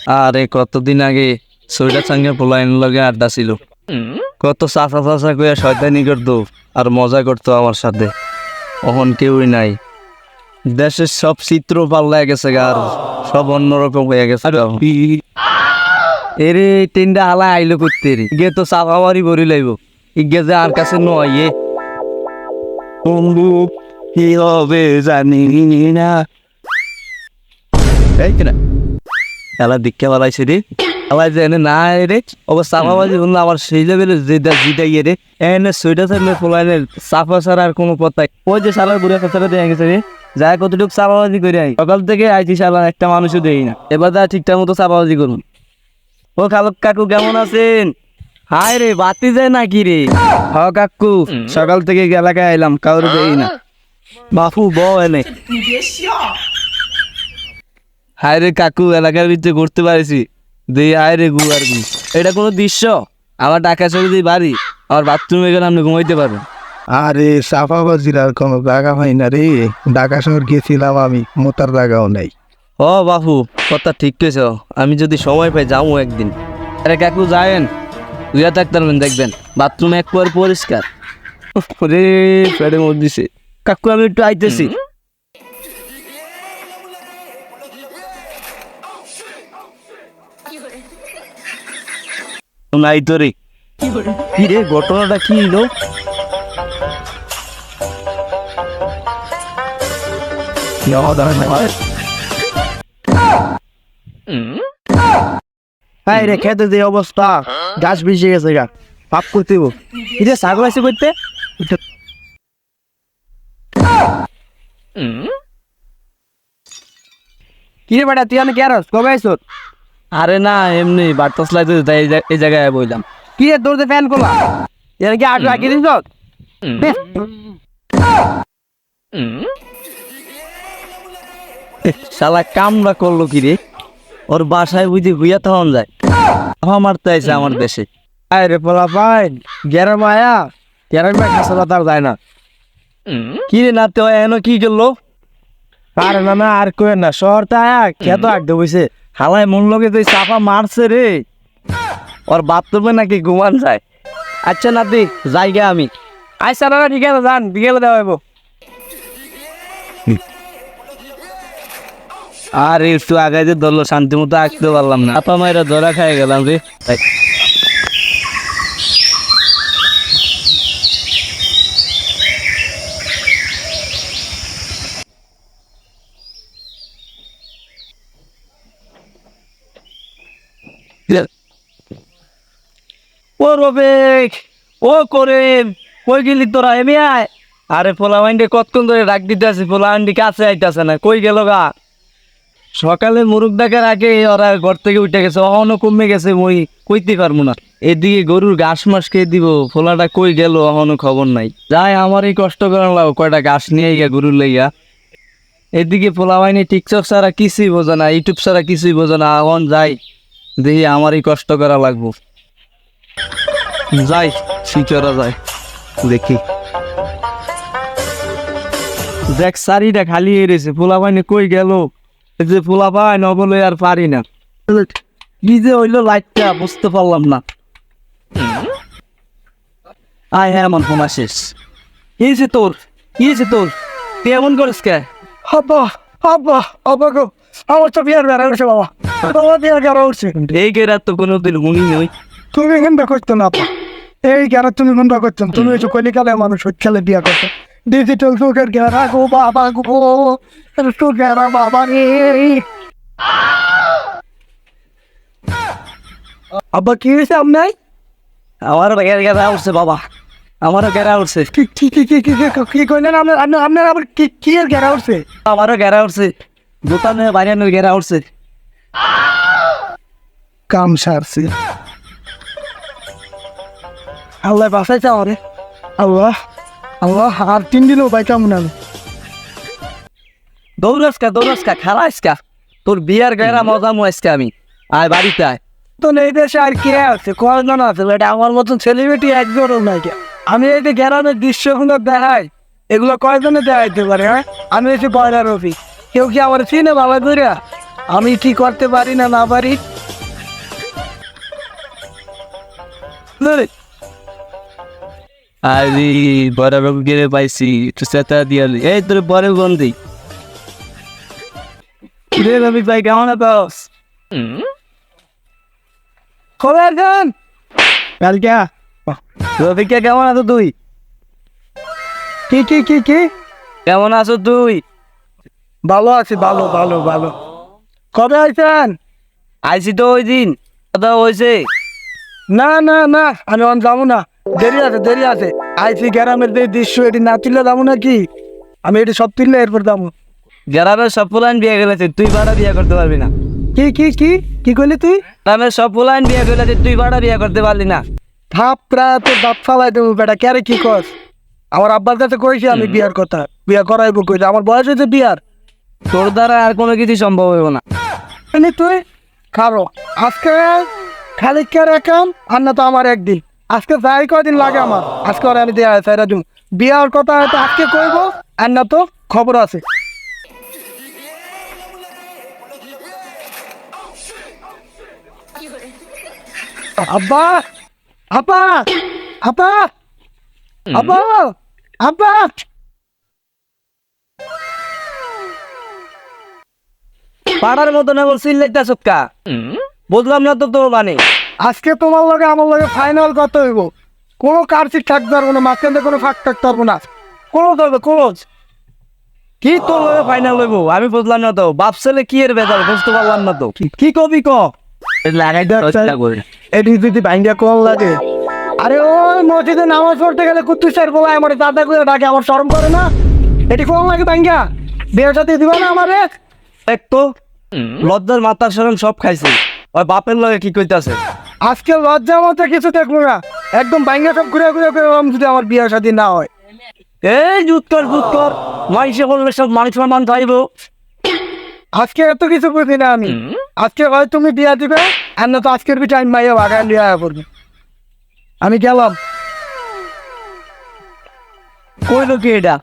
আরে কতদিন আগে সইটার সঙ্গে পোলাইন লগে আড্ডা ছিল। কত চাচা চাচা কইয়া শয়তানি করতো আর মজা করতো আমার সাথে। অহন কেউই নাই। দেশের সব চিত্র পাল্লা গেছে গা, আর সব অন্যরকম হয়ে গেছে। এরে তিনটা হালা আইলো করতে রে, ইগে তো চাপাবাড়ি ভরি লাইব। ইগে যে আর কাছে নয় বন্ধু কি হবে জানি না। এই কিনা খেলা দীক্ষা বাড়াইছে রে, খেলা যে এনে না রে অবস্থা চাপাবাজি হল আমার সেই লেভেলে যেটা জিটাইয়ে রে। এনে সইটা থাকলে ফোলাইনে চাপা ছাড়া আর কোনো কথাই। ওই যে সালার বুড়ে কথাটা দিয়ে গেছে রে, যাই কতটুকু চাপাবাজি করে আই। সকাল থেকে আইছি সালা একটা মানুষও দেই না। এবার যা ঠিকঠাক মতো চাপাবাজি করুন। ও খালক কাকু কেমন আছেন? হায় রে বাতি যায় নাকি রে? হ কাকু, সকাল থেকে এলাকায় আইলাম, কাউরে দেই না। বাপু বউ এনে। হায় রে কাকু, এলাকার ভিতরে ঘুরতে পারিছি দিয়ে আয় রে গু আর গু। এটা কোনো দৃশ্য? আমার ঢাকা শহরে বাড়ি, আমার বাথরুমে গেলে আপনি ঘুমাইতে পারবেন। আরে চাপাবাজির আর কোনো জায়গা পাই না রে। ঢাকা শহর গেছিলাম আমি, মোতার জায়গাও নাই। ও বাপু কথা ঠিক কইছ, আমি যদি সময় পাই যাবো একদিন। আরে কাকু যায়েন, দুইয়া থাকতেন দেখবেন বাথরুম একবার পরিষ্কার। রে পেটে মত দিছে। কাকু আমি একটু আইতেছি। নাই তো রে, কি রে ঘটনাটা কি হলো? হাই রে খেতে যে অবস্থা, গাছ ভিজে গেছে গা, পাপ করতে এটা ছাগল আছে করতে। কিরে বেটা তুই আমি কেরস কবে আইসো? আরে না এমনি বার্তা স্লাইতে তাই এই জায়গায় বইলাম। কি রে তোর যে ফ্যান খোলা, এর কি আগে আগে দিস? শালা কামরা করলো কি রে? ওর বাসায় বুঝি হইয়া তখন যায়। আমার তো আইছে আমার দেশে। আয় রে পোলা পাই গেরার মায়া, গেরার মায়া খাসা তার যায় না। কি রে না তো এনো কি করলো? আরে না না আর কই না, শহরটা আয়া খেতো আড্ডে বইছে। হালায় মন লগে তুই চাপা মারছে রে, ওর বাথরুমে নাকি ঘুমান যায়। আচ্ছা নাতি যাইগা আমি। আচ্ছা না ঠিক আছে যান, বিকেলে দেওয়া হইব। আর একটু আগে যে ধরলো শান্তি মতো আসতে পারলাম না, আপা মায়েরা ধরা খাই গেলাম রে। ও রবেক, ও করেন কই গেলি তোরা? এমনি আয়। আরে পোলা মাইন্ডে কতক্ষণ ধরে ডাক দিতে আছি, পোলা মাইন্ডি কাছে আইতাছে না, কই গেল গা? সকালে মুরুখ ডাকার আগে ওরা ঘর থেকে উঠে গেছে, অহনও কমে গেছে, মই কইতে পারবো না। এদিকে গরুর ঘাস মাস খেয়ে দিব, ফোলাটা কই গেল অহনও খবর নাই। যাই আমার এই কষ্ট করার লাগ, কয়টা ঘাস নিয়ে গিয়া গরুর লইয়া। এদিকে পোলা মাইনি টিকটক ছাড়া কিছুই বোঝে না, ইউটিউব ছাড়া কিছুই বোঝে না। এখন যাই দেখি আমার এই কষ্ট করা লাগবো। যাই শিখরা যায় দেখি। দেখ সারিটা খালি এসেছে, পোলা পাইনি কই গেল? যে পোলা পাই না বলে আর পারি না, কি যে হইলো লাইটটা বুঝতে পারলাম না। আয় হ্যাঁ আমার ফোন শেষ। কি হয়েছে তোর? কি হয়েছে তোর? তুই এমন করিস কে? আব্বা আব্বা আব্বা গো, আমার তো বিয়ার বেড়া উঠছে বাবা, তোমার বিয়ার বেড়া উঠছে। এই গেরার তো কোনোদিন গুণই নই। তুমি ঘন্টা করছো না আপা, এই গেরা তুমি ঘন্টা করছো। তুমি হচ্ছে কলিকালে মানুষ খেলে বিয়া করছো, ডিজিটাল যুগের গেরা গো বাবা গো, তো গেরা বাবা রে। আব্বা কি হয়েছে আপনার? আমারও গেরা উঠছে বাবা, আমারও গেরা উঠছে। কি কইলেন আপনার? আপনার আবার কি এর গেরা উঠছে? আমারও গেরা উঠছে, দোকানে বাইরে গেরা উঠছে। কাম সারছে, আল্লাহ বাসাইছে আমারে। আল্লাহ আল্লাহ, আর 3 দিনও পাই কেমন আমি। দৌড়াসকা খেলাইসকা, তোর বিয়ার গেরা মজা মুয়াইসকা আমি। আয় বাড়িতে আয়। তো এই দেশে আর কে আছে, কয়জন আছে? এটা আমার মতন সেলিব্রিটি একজনও নাই। আমি এই যে গ্রামের দৃশ্যগুলো দেখাই, এগুলো কয়জনে দেখাইতে পারে? হ্যাঁ, আমি এসে বয়লার রফি, কেউ কি আমার চিনে বাবা ধরে? আমি কি করতে পারি না না পারি ধরে আরে বড় বাবু গেলে পাইছি একটু চেতা দিয়ে এই তোর বড় বন্দি রে রবি ভাই কেমন আছোস খবর গান কালকে রবিকে কেমন আছো তুই কি কি কি কি কেমন আছো তুই ভালো আছি ভালো ভালো ভালো কবে আইছেন আইসি তো ওই দিন কথা হয়েছে না না না আমি অন যাবো না দেরি আছে আইসি গ্রামের যে দৃশ্য এটি না তুললে যাবো না কি আমি এটি সব তুললে এরপর যাবো গ্রামের সব পোলাইন বিয়ে গেলেছে তুই বাড়া বিয়ে করতে পারবি না কি কি কি কি করলি তুই গ্রামের সব পোলাইন বিয়ে গেলেছে তুই বাড়া বিয়ে করতে পারলি না থাপ প্রায় তো দাঁত ফালাই দেবো বেটা ক্যারে কি কর আমার আব্বার কাছে কইছি আমি বিয়ার কথা বিয়া করাইবো কইছে আমার বয়স হয়েছে বিয়ার তোর দ্বারা আর কোনো কিছু সম্ভব হবে না এমনি তুই খারো আজকে খালি কে রাখাম আর না তো আমার একদিন আজকে যাই কদিন লাগে আমার আজকে আর আমি দেয়া আছে রাজু বিয়ার কথা হয়তো আজকে কইবো আর না তো খবর আছে আব্বা আব্বা আব্বা আব্বা আব্বা পাড়ার মতো না বলছিল একটা সৎকা বুঝলাম না তো তোর মানে আজকে তোমার লগে আমার লগে ফাইনাল কত হইব কোনো কারচিট থাকতে পারবো না মাঝখানে কোনো ফাঁক থাকতে পারবো না ক্লোজ হবে ক্লোজ কি তোর লগে ফাইনাল হইব আমি বুঝলাম না তো বাপ ছেলে কি এর বেজাল বুঝতে পারলাম না তো কি কবি ক এটি যদি ভাঙ্গা কম লাগে আরে ওই মসজিদে নামাজ পড়তে গেলে কুত্তুর স্যার বলে আমার দাদা করে ডাকে আমার শরম করে না এটি কম লাগে ভাঙ্গা বিয়ের সাথে দিবা না আমারে এক তো লজ্জার মাথার সরম সব খাইছে ওই বাপের লগে কি কইতাছে আজকে লজ্জা মতো কিছু দেখবো না একদম ভাঙ্গা সব ঘুরে ঘুরে ঘুরে যদি আমার বিয়ের সাথে না হয় এই জুত কর মানুষে বললে সব মানুষ মান চাইব আজকে এত কিছু বুঝি না আমি আজকে হয় তুমি বিয়া দিবে আর না তো আজকের বি টাইম মাইয়া বাগান লিয়া পড়বে আমি গেলাম কইলো কি এটা